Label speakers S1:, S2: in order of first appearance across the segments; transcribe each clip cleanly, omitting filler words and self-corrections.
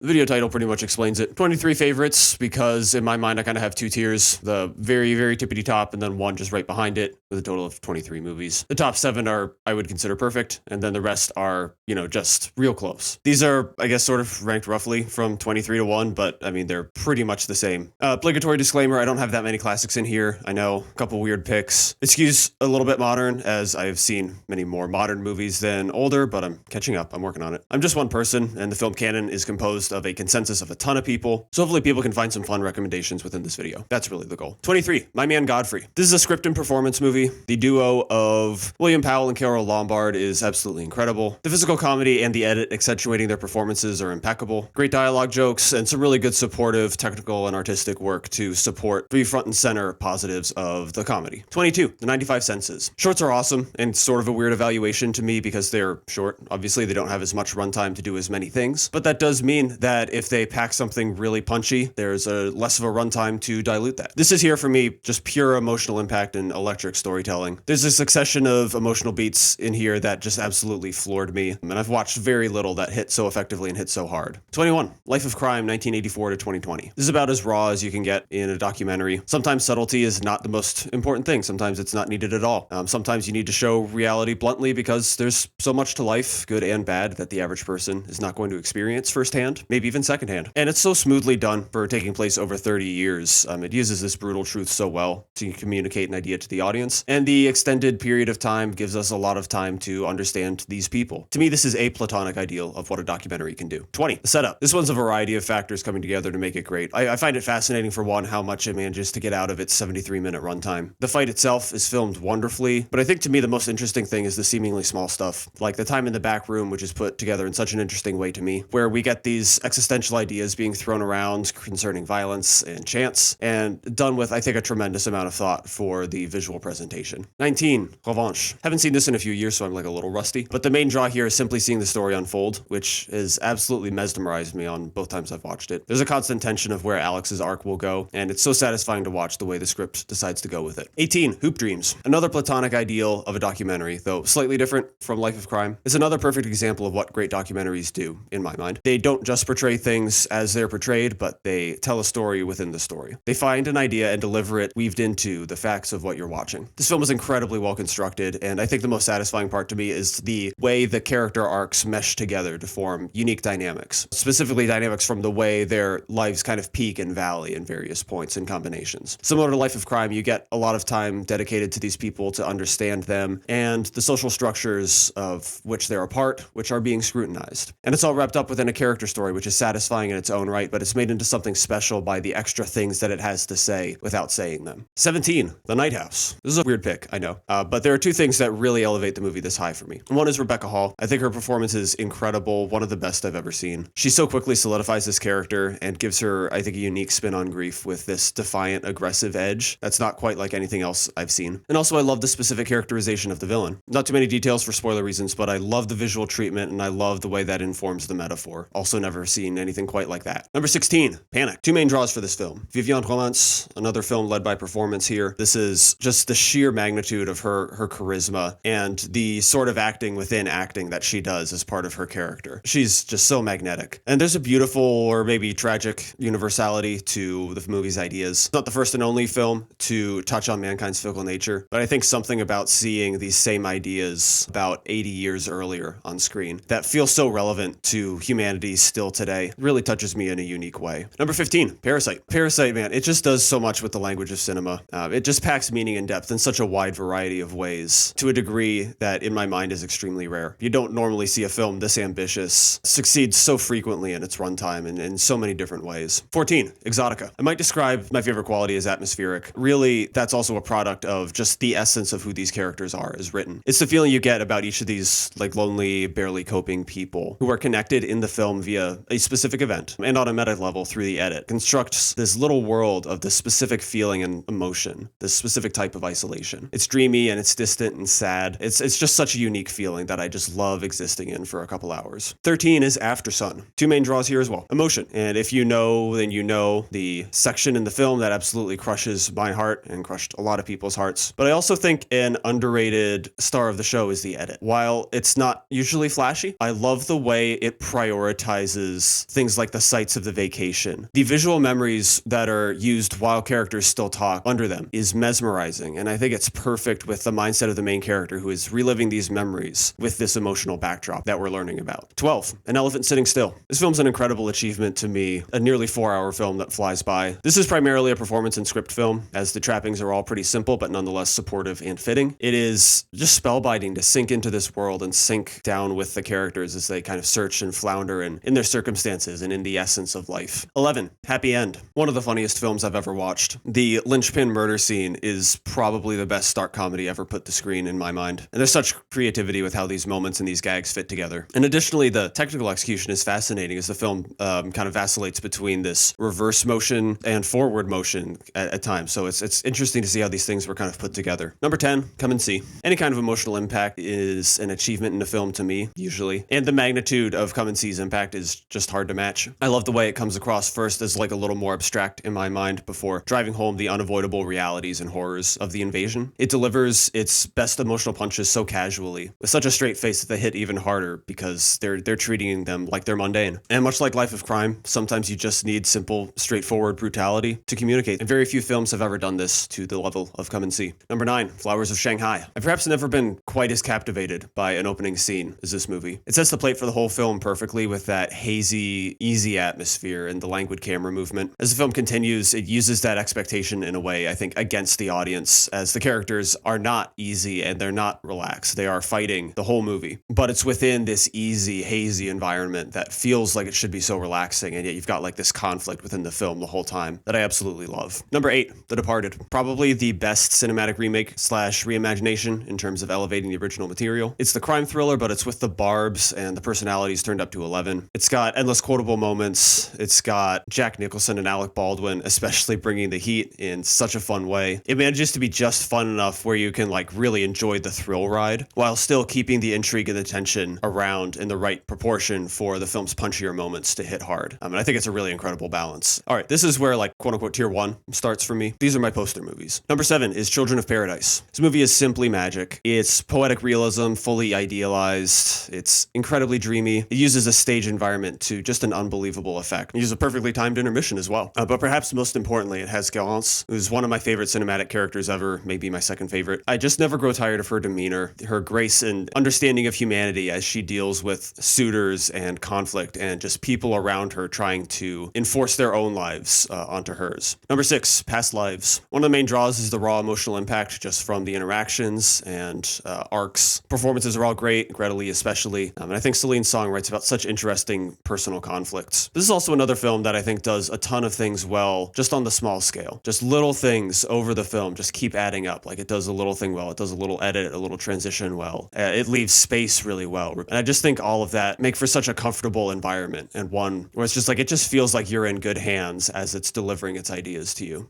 S1: The video title pretty much explains it. 23 favorites, because in my mind, I kind of have two tiers, the very, very tippity top, and then one just right behind it, with a total of 23 movies. The top 7 are, I would consider perfect, and then the rest are, just real close. These are, I guess, sort of ranked roughly from 23 to 1, but I mean, they're pretty much the same. Obligatory disclaimer, I don't have that many classics in here. I know, a couple weird picks. It skews a little bit modern, as I have seen many more modern movies than older, but I'm catching up. I'm working on it. I'm just one person, and the film canon is composed of a consensus of a ton of people, so hopefully people can find some fun recommendations within this video. That's really the goal. 23, My Man Godfrey. This is a script and performance movie. The duo of William Powell and Carol Lombard is absolutely incredible. The physical comedy and the edit accentuating their performances are impeccable. Great dialogue jokes and some really good supportive technical and artistic work to support the front and center positives of the comedy. 22, The 95 Senses. Shorts are awesome and sort of a weird evaluation to me because they're short. Obviously, they don't have as much runtime to do as many things, but that does mean that if they pack something really punchy, there's a less of a runtime to dilute that. This is here for me just pure emotional impact and electric storytelling. There's a succession of emotional beats in here that just absolutely floored me, and I've watched very little that hit so effectively and hit so hard. 21, Life of Crime, 1984 to 2020. This is about as raw as you can get in a documentary. Sometimes subtlety is not the most important thing. Sometimes it's not needed at all. Sometimes you need to show reality bluntly because there's so much to life, good and bad, that the average person is not going to experience firsthand, maybe even secondhand. And it's so smoothly done for taking place over 30 years. It uses this brutal truth so well to communicate an idea to the audience. And the extended period of time gives us a lot of time to understand these people. To me, this is a platonic ideal of what a documentary can do. 20, The Setup. This one's a variety of factors coming together to make it great. I find it fascinating, for one, how much it manages to get out of its 73-minute runtime. The fight itself is filmed wonderfully, but I think to me the most interesting thing is the seemingly small stuff, like the time in the back room, which is put together in such an interesting way to me, where we get these existential ideas being thrown around concerning violence and chance, and done with, I think, a tremendous amount of thought for the visual presentation. 19, Revanche. Haven't seen this in a few years, so I'm like a little rusty, but the main draw here is simply seeing the story unfold, which has absolutely mesmerized me on both times I've watched it. There's a constant tension of where Alex's arc will go, and it's so satisfying to watch the way the script decides to go with it. 18, Hoop Dreams. Another platonic ideal of a documentary, though slightly different from Life of Crime. It's another perfect example of what great documentaries do, in my mind. They don't just portray things as they're portrayed, but they tell a story within the story. They find an idea and deliver it weaved into the facts of what you're watching. This film is incredibly well constructed, and I think the most satisfying part to me is the way the character arcs mesh together to form unique dynamics. Specifically dynamics from the way their lives kind of peak and valley in various points and combinations. Similar to Life of Crime, you get a lot of time dedicated to these people to understand them and the social structures of which they're a part, which are being scrutinized. And it's all wrapped up within a character story, which is satisfying in its own right, but it's made into something special by the extra things that it has to say without saying them. 17, The Night House. This is a weird pick, I know, but there are two things that really elevate the movie this high for me. One is Rebecca Hall. I think her performance is incredible, one of the best I've ever seen. She so quickly solidifies this character and gives her, I think, a unique spin on grief with this defiant, aggressive edge that's not quite like anything else I've seen. And also, I love the specific characterization of the villain. Not too many details for spoiler reasons, but I love the visual treatment and I love the way that informs the metaphor. Also never seen anything quite like that. Number 16, Panic. Two main draws for this film. Viviane Romance, another film led by performance here. This is just the sheer magnitude of her charisma and the sort of acting within acting that she does as part of her character. She's just so magnetic. And there's a beautiful, or maybe tragic, universality to the movie's ideas. It's not the first and only film to touch on mankind's fickle nature, but I think something about seeing these same ideas about 80 years earlier on screen that feels so relevant to humanity still today really touches me in a unique way. Number 15, Parasite. Parasite, man, it just does so much with the language of cinema. It just packs meaning and depth in such a wide variety of ways, to a degree that in my mind is extremely rare. You don't normally see a film this ambitious succeed so frequently in its runtime and in so many different ways. 14, Exotica. I might describe my favorite quality as atmospheric. Really, that's also a product of just the essence of who these characters are as written. It's the feeling you get about each of these like lonely, barely coping people who are connected in the film via a specific event and on a meta level through the edit. Constructs this little world of this specific feeling and emotion, this specific type of isolation isolation. It's dreamy and it's distant and sad. It's just such a unique feeling that I just love existing in for a couple hours. 13 is Aftersun. Two main draws here as well. Emotion. And if you know, then you know the section in the film that absolutely crushes my heart and crushed a lot of people's hearts. But I also think an underrated star of the show is the edit. While it's not usually flashy, I love the way it prioritizes things like the sights of the vacation. The visual memories that are used while characters still talk under them is mesmerizing, and I think it's perfect with the mindset of the main character who is reliving these memories with this emotional backdrop that we're learning about. 12, An Elephant Sitting Still. This film's an incredible achievement to me, a nearly 4-hour film that flies by. This is primarily a performance and script film, as the trappings are all pretty simple but nonetheless supportive and fitting. It is just spellbinding to sink into this world and sink down with the characters as they kind of search and flounder in their circumstances and in the essence of life. 11, Happy End. One of the funniest films I've ever watched. The linchpin murder scene is probably the best stark comedy ever put to screen in my mind. And there's such creativity with how these moments and these gags fit together. And additionally, the technical execution is fascinating as the film kind of vacillates between this reverse motion and forward motion at times. So it's interesting to see how these things were kind of put together. Number 10, Come and See. Any kind of emotional impact is an achievement in a film to me, usually. And the magnitude of Come and See's impact is just hard to match. I love the way it comes across first as like a little more abstract in my mind before driving home the unavoidable realities and horrors of the invasion. It delivers its best emotional punches so casually, with such a straight face that they hit even harder because they're treating them like they're mundane. And much like Life of Crime, sometimes you just need simple, straightforward brutality to communicate. And very few films have ever done this to the level of Come and See. Number 9, Flowers of Shanghai. I've perhaps never been quite as captivated by an opening scene as this movie. It sets the plate for the whole film perfectly with that hazy, easy atmosphere and the languid camera movement. As the film continues, it uses that expectation in a way, I think, against the audience, as the characters are not easy and they're not relaxed. They are fighting the whole movie. But it's within this easy, hazy environment that feels like it should be so relaxing, and yet you've got like this conflict within the film the whole time that I absolutely love. Number 8, The Departed. Probably the best cinematic remake / reimagination in terms of elevating the original material. It's the crime thriller, but it's with the barbs and the personalities turned up to 11. It's got endless quotable moments. It's got Jack Nicholson and Alec Baldwin especially bringing the heat in such a fun way. It manages to be just fun enough where you can like really enjoy the thrill ride while still keeping the intrigue and the tension around in the right proportion for the film's punchier moments to hit hard. And I think it's a really incredible balance. All right, this is where like quote unquote tier 1 starts for me. These are my poster movies. Number 7 is Children of Paradise. This movie is simply magic. It's poetic realism, fully idealized. It's incredibly dreamy. It uses a stage environment to just an unbelievable effect. It uses a perfectly timed intermission as well. But perhaps most importantly, it has Galance, who's one of my favorite cinematic characters ever, maybe my second favorite. I just never grow tired of her demeanor, her grace and understanding of humanity as she deals with suitors and conflict and just people around her trying to enforce their own lives onto hers. Number 6, Past Lives. One of the main draws is the raw emotional impact just from the interactions and arcs. Performances are all great, Greta Lee especially, and I think Celine's song writes about such interesting personal conflicts. This is also another film that I think does a ton of things well, just on the small scale. Just little things over the film just keep adding up. Like it does a little thing well, it does a little edit, a little transition well. It leaves space really well. And I just think all of that make for such a comfortable environment, and one where it's just like, it just feels like you're in good hands as it's delivering its ideas to you.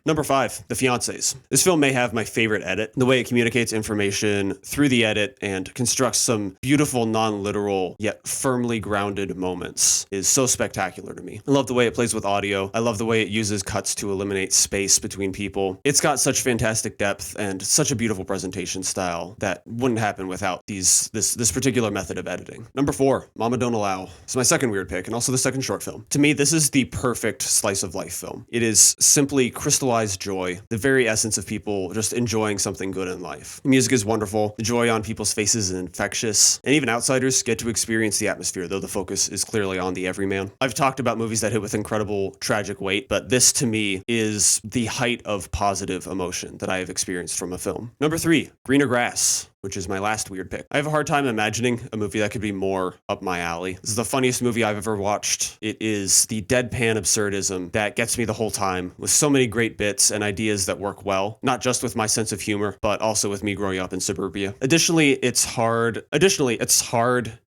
S1: Number 5, The Fiances. This film may have my favorite edit. The way it communicates information through the edit and constructs some beautiful, non-literal, yet firmly grounded moments is so spectacular to me. I love the way it plays with audio. I love the way it uses cuts to eliminate space between people. It's got such fantastic depth and such a beautiful presentation style that wouldn't happen without this particular method of editing. Number 4, Momma Don't Allow. It's my second weird pick and also the second short film. To me, this is the perfect slice of life film. It is simply crystallized joy, the very essence of people just enjoying something good in life. The music is wonderful, the joy on people's faces is infectious, and even outsiders get to experience the atmosphere, though the focus is clearly on the everyman. I've talked about movies that hit with incredible tragic weight, but this to me is the height of positive emotion that I have experienced from a film. Number 3, Greener Grass. which is my last weird pick. I have a hard time imagining a movie that could be more up my alley. This is the funniest movie I've ever watched. It is the deadpan absurdism that gets me the whole time, with so many great bits and ideas that work well, not just with my sense of humor, but also with me growing up in suburbia. Additionally, it's hard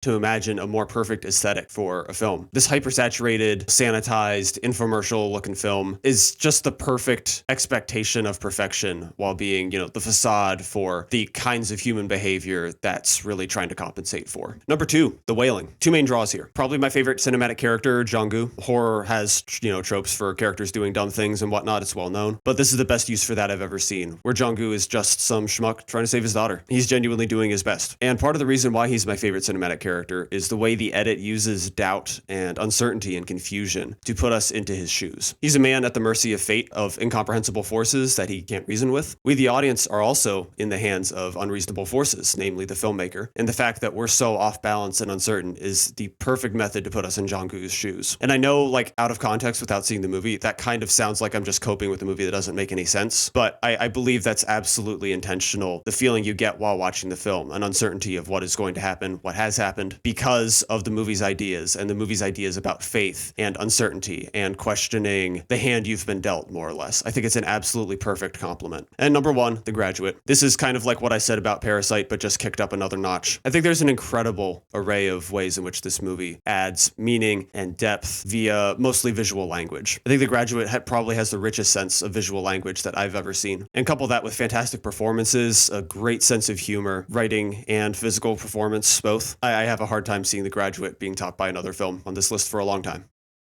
S1: to imagine a more perfect aesthetic for a film. This hypersaturated, sanitized, infomercial-looking film is just the perfect expectation of perfection while being, the facade for the kinds of human behavior that's really trying to compensate for. Number 2, The Wailing. 2 main draws here. Probably my favorite cinematic character, Jung-gu. Horror has, tropes for characters doing dumb things and whatnot. It's well known. But this is the best use for that I've ever seen, where Jung-gu is just some schmuck trying to save his daughter. He's genuinely doing his best. And part of the reason why he's my favorite cinematic character is the way the edit uses doubt and uncertainty and confusion to put us into his shoes. He's a man at the mercy of fate, of incomprehensible forces that he can't reason with. We, the audience, are also in the hands of unreasonable forces, namely the filmmaker. And the fact that we're so off balance and uncertain is the perfect method to put us in Jung-gu's shoes. And I know, out of context without seeing the movie, that kind of sounds like I'm just coping with a movie that doesn't make any sense. But I believe that's absolutely intentional. The feeling you get while watching the film, an uncertainty of what is going to happen, what has happened, because of the movie's ideas, and the movie's ideas about faith and uncertainty and questioning the hand you've been dealt, more or less. I think it's an absolutely perfect compliment. And number 1, The Graduate. This is kind of like what I said about Parasite, but just kicked up another notch. I think there's an incredible array of ways in which this movie adds meaning and depth via mostly visual language. I think The Graduate probably has the richest sense of visual language that I've ever seen. And couple that with fantastic performances, a great sense of humor, writing, and physical performance, both. I have a hard time seeing The Graduate being topped by another film on this list for a long time.